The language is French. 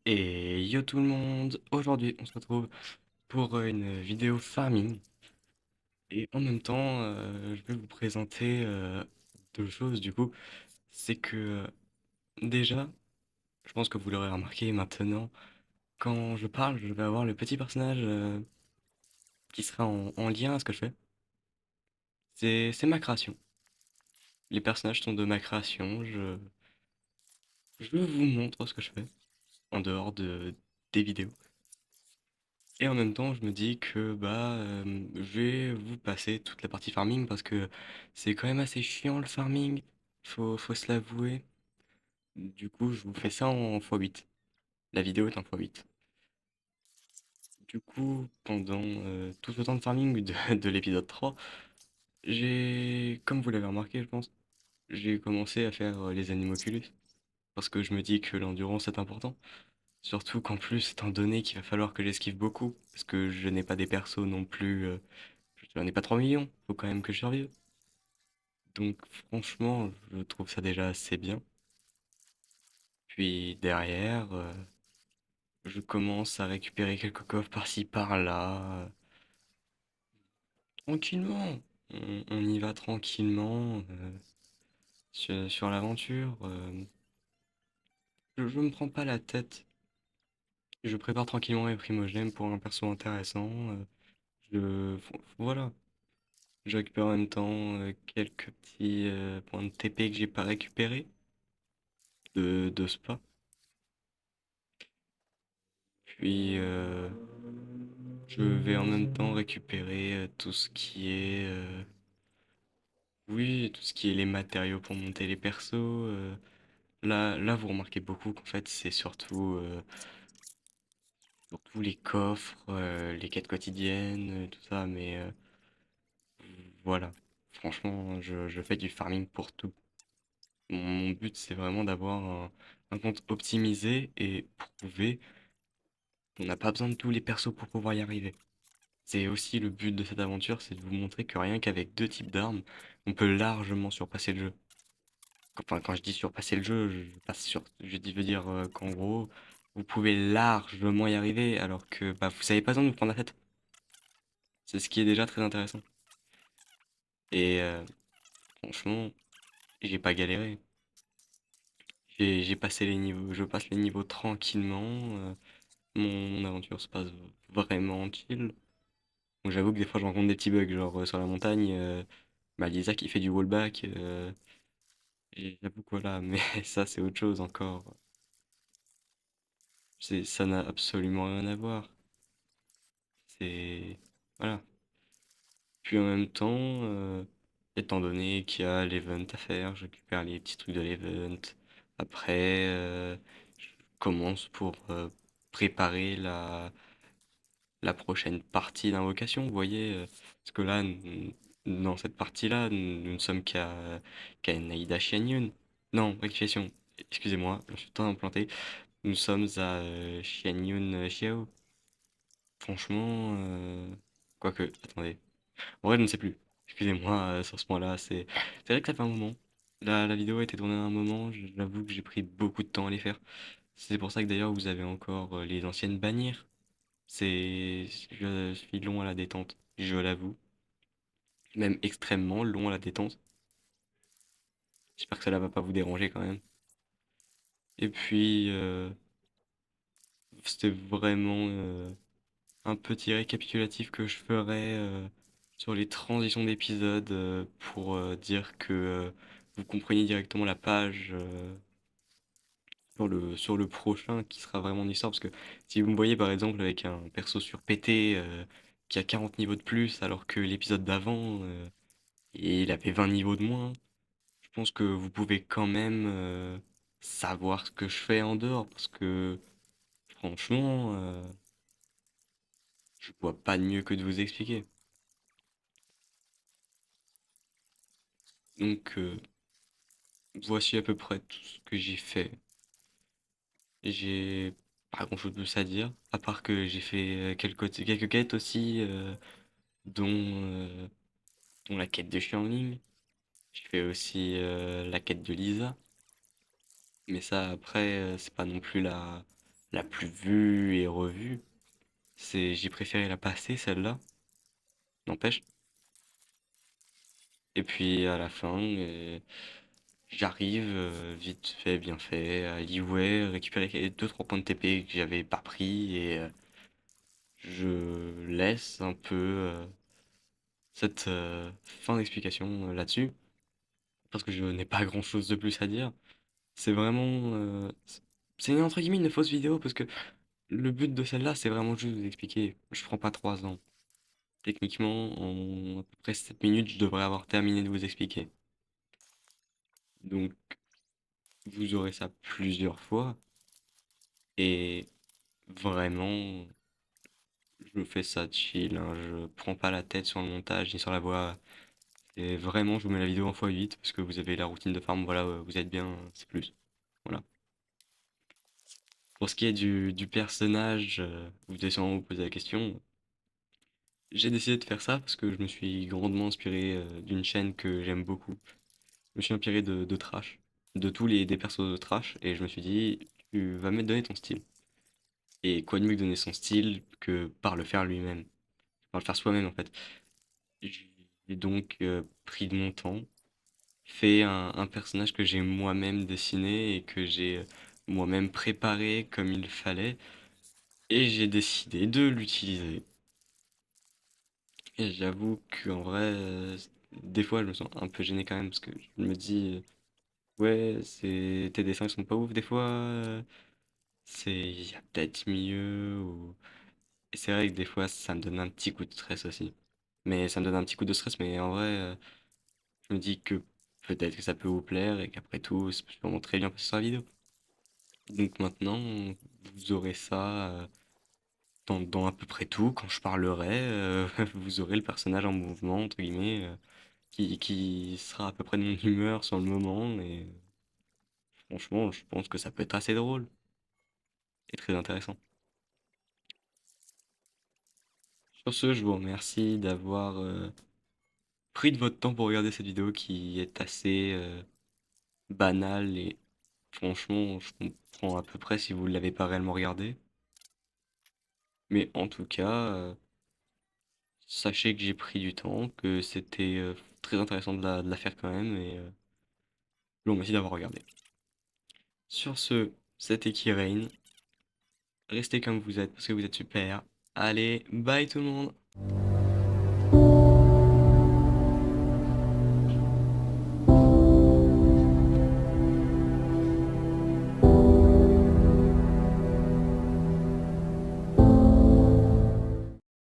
Et yo tout le monde, aujourd'hui on se retrouve pour une vidéo farming et en même temps je vais vous présenter deux choses du coup. C'est que déjà, je pense que vous l'aurez remarqué maintenant, quand je parle je vais avoir le petit personnage qui sera en lien à ce que je fais. C'est ma création. Les personnages sont de ma création, je vous montre ce que je fais en dehors des vidéos. Et en même temps, je me dis que je vais vous passer toute la partie farming parce que c'est quand même assez chiant le farming, faut se l'avouer. Du coup, je vous fais ça en x8. La vidéo est en x8. Du coup, pendant tout le temps de farming de l'épisode 3, comme vous l'avez remarqué, je pense, j'ai commencé à faire les Animoculus parce que je me dis que l'endurance est important. Surtout qu'en plus, étant donné qu'il va falloir que j'esquive beaucoup, parce que je n'ai pas des persos non plus. J'en ai pas 3 millions, faut quand même que je survive. Donc franchement, je trouve ça déjà assez bien. Puis derrière, je commence à récupérer quelques coffres par-ci par-là. Tranquillement. On y va tranquillement sur l'aventure. Je me prends pas la tête. Je prépare tranquillement mes primogènes pour un perso intéressant. Voilà. Je récupère en même temps quelques petits points de TP que j'ai pas récupérés de spa. Puis je vais en même temps récupérer tout ce qui est oui, tout ce qui est les matériaux pour monter les persos. Là, vous remarquez beaucoup qu'en fait, c'est surtout les coffres, les quêtes quotidiennes, tout ça. Mais voilà, franchement, je fais du farming pour tout. Mon but, c'est vraiment d'avoir un compte optimisé et prouver qu'on n'a pas besoin de tous les persos pour pouvoir y arriver. C'est aussi le but de cette aventure, c'est de vous montrer que rien qu'avec deux types d'armes, on peut largement surpasser le jeu. Enfin, quand je dis surpasser le jeu, je veux dire qu'en gros, vous pouvez largement y arriver alors que vous savez pas besoin de vous prendre la tête. C'est ce qui est déjà très intéressant. Et franchement, j'ai pas galéré. J'ai passé les niveaux, je passe les niveaux tranquillement. Mon aventure se passe vraiment chill. Bon, j'avoue que des fois je rencontre des petits bugs, genre sur la montagne, Lisa qui fait du wallback. Et j'avoue que voilà, mais ça c'est autre chose encore. Ça n'a absolument rien à voir. C'est... Voilà. Puis en même temps, étant donné qu'il y a l'event à faire, je récupère les petits trucs de l'event. Après, je commence pour préparer la prochaine partie d'invocation, vous voyez. Parce que là, dans cette partie-là, nous ne sommes qu'à Naïda Shianyun. Non, rectification. Excusez-moi, je me suis tout implanté. Nous sommes à Xianyun Xiao. Franchement, quoique, attendez. En vrai, je ne sais plus. Excusez-moi sur ce point-là. C'est vrai que ça fait un moment. La vidéo a été tournée à un moment. J'avoue que j'ai pris beaucoup de temps à les faire. C'est pour ça que d'ailleurs vous avez encore les anciennes bannières. Je suis long à la détente, je l'avoue. Même extrêmement long à la détente. J'espère que cela va pas vous déranger quand même. Et puis, c'était vraiment un petit récapitulatif que je ferai sur les transitions d'épisodes pour dire que vous compreniez directement la page sur le prochain qui sera vraiment une histoire. Parce que si vous me voyez par exemple avec un perso surpété qui a 40 niveaux de plus alors que l'épisode d'avant il avait 20 niveaux de moins, je pense que vous pouvez quand même savoir ce que je fais en dehors. Parce que franchement, je vois pas de mieux que de vous expliquer. Donc, voici à peu près tout ce que j'ai fait. J'ai pas grand-chose de plus à dire, à part que j'ai fait quelques quêtes aussi, dont, euh, dont la quête de Xiangling. J'ai fait aussi la quête de Lisa, mais ça après, c'est pas non plus la plus vue et revue. J'ai préféré la passer, celle-là, n'empêche. Et puis à la fin, j'arrive vite fait, bien fait, à Liyue, récupérer deux trois points de TP que j'avais pas pris et je laisse un peu cette fin d'explication là-dessus parce que je n'ai pas grand-chose de plus à dire. C'est vraiment, c'est entre guillemets une fausse vidéo parce que le but de celle-là, c'est vraiment juste de vous expliquer. Je prends pas 3 ans. Techniquement, en à peu près 7 minutes, je devrais avoir terminé de vous expliquer. Donc, vous aurez ça plusieurs fois. Et vraiment, je fais ça chill, hein. Je prends pas la tête sur le montage ni sur la voix. Et vraiment, je vous mets la vidéo en x8 parce que vous avez la routine de farm. Voilà, vous êtes bien, c'est plus. Voilà. Pour ce qui est du personnage, vous devez sûrement vous poser la question. J'ai décidé de faire ça parce que je me suis grandement inspiré d'une chaîne que j'aime beaucoup. Je me suis inspiré de Trash, de tous les des persos de Trash, et je me suis dit, tu vas me donner ton style. Et quoi de mieux que donner son style que par le faire lui-même, par le faire soi-même en fait. J'ai donc pris de mon temps, fait un personnage que j'ai moi-même dessiné et que j'ai moi-même préparé comme il fallait, et j'ai décidé de l'utiliser. Et j'avoue qu'en vrai, des fois je me sens un peu gêné quand même parce que je me dis, ouais, tes dessins ils sont pas ouf des fois, il y a peut-être mieux. Et c'est vrai que des fois ça me donne un petit coup de stress aussi. Mais ça me donne un petit coup de stress, mais en vrai, je me dis que peut-être que ça peut vous plaire et qu'après tout, ça peut vraiment très bien passer sur la vidéo. Donc maintenant, vous aurez ça dans à peu près tout. Quand je parlerai, vous aurez le personnage en mouvement, entre guillemets, qui sera à peu près de mon humeur sur le moment. Et franchement, je pense que ça peut être assez drôle et très intéressant. Sur ce, je vous remercie d'avoir pris de votre temps pour regarder cette vidéo qui est assez banale et franchement, je comprends à peu près si vous ne l'avez pas réellement regardé. Mais en tout cas, sachez que j'ai pris du temps, que c'était très intéressant de la faire quand même et je vous remercie d'avoir regardé. Sur ce, c'était Kirain. Restez comme vous êtes parce que vous êtes super. Allez, bye tout le monde!